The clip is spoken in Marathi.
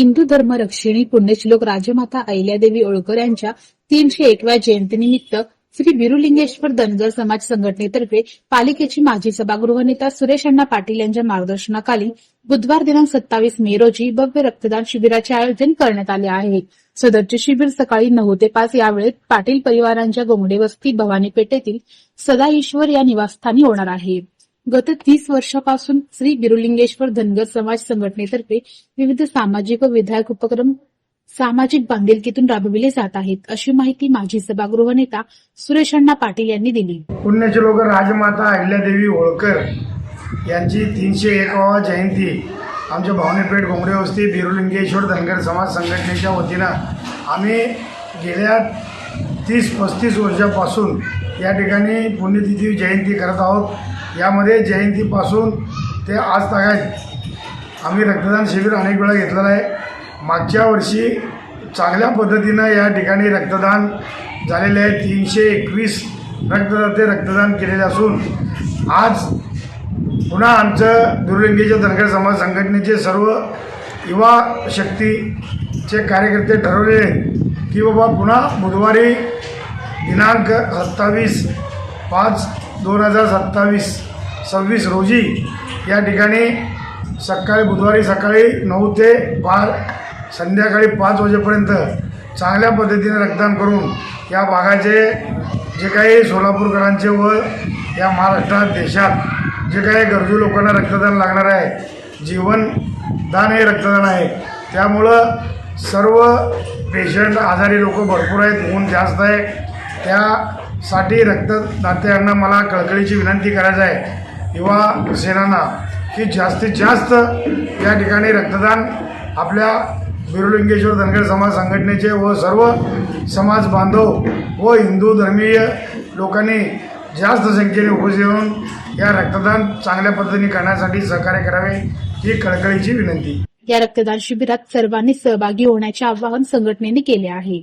हिंदू धर्म रक्षिणी पुण्यश्लोक राजमाता अहिल्यादेवी होळकर यांच्या 301व्या जयंतीनिमित्त श्री बिरुलिंगेश्वर धनगर समाज संघटनेतर्फे पालिकेची माजी सभागृह नेता सुरेश अण्णा पाटील यांच्या मार्गदर्शनाखाली बुधवार दिनांक 27 मे रोजी भव्य रक्तदान शिबिराचे आयोजन करण्यात आले आहे। सदरचे शिबिर सकाळी 9 ते 5 या वेळेत पाटील परिवारांच्या गोंगडे वस्ती भवानी पेठेतील सदा ईश्वर या निवासस्थानी होणार आहे। गत 30 वर्षापासून श्री बिरुलिंगेश्वर धनगर समाज संघटनेतर्फे विविध सामाजिक व विधायक उपक्रम सामाजिक बांधिलकीतून राबविले जात आहेत, अशी माहिती माजी सभागृह नेता सुरेश अण्णा पाटील यांनी दिली। पुण्यश्लोक राजमाता अहिल्यादेवी होळकर यांची 301वा जयंती आमच्या भवानीपेठ गोंगडे वस्ती बिरुलिंगेश्वर धनगर समाज संघटनेच्या वतीनं आम्ही गेल्या 30-35 वर्षापासून या ठिकाणी पुण्यतिथी जयंती करत आहोत। यामध्ये जयंतीपासून ते आज तागायत आम्ही रक्तदान शिबिर अनेक वेळा घेतलेलं आहे। मागच्या वर्षी चांगल्या पद्धतीनं या ठिकाणी रक्तदान झालेले आहे। 321 रक्तदाते रक्तदान केलेले असून आज पुन्हा आमचं बिरुलिंगेश्वर धनगर समाज संघटनेचे सर्व युवा शक्तीचे कार्यकर्ते ठरवले की बाबा पुन्हा बुधवारी दिनांक 27/5/2026 रोजी या ठिकाणी बुधवारी सकाळी 9 ते संध्याकाळी 5 वाजेपर्यंत चांगल्या पद्धतीने रक्तदान करून या भागाचे जे काही सोलापूरकरांचे व या महाराष्ट्रात देशात जे काही गरजू लोकांना रक्तदान लागणार आहे, जीवनदान हे रक्तदान आहे। त्यामुळं सर्व पेशंट आजारी लोक भरपूर आहेत, ऊन जास्त आहे, त्यासाठी रक्तदात्यांना मला कळकळीची विनंती करायची आहे युवा सेनांना की जास्तीत जास्त या ठिकाणी रक्तदान आपल्या बिरुलिंगेश्वर धनगर समाज संघटनेचे व सर्व समाज बांधव व हिंदू धर्मीय लोकांनी जास्त संख्येने उपस्थित होऊन या रक्तदान चांगल्या पद्धतीने करण्यासाठी सहकार्य करावे ही कळकळीची विनंती। या रक्तदान शिबिरात सर्वांनी सहभागी होण्याचे आवाहन संघटनेने केले आहे।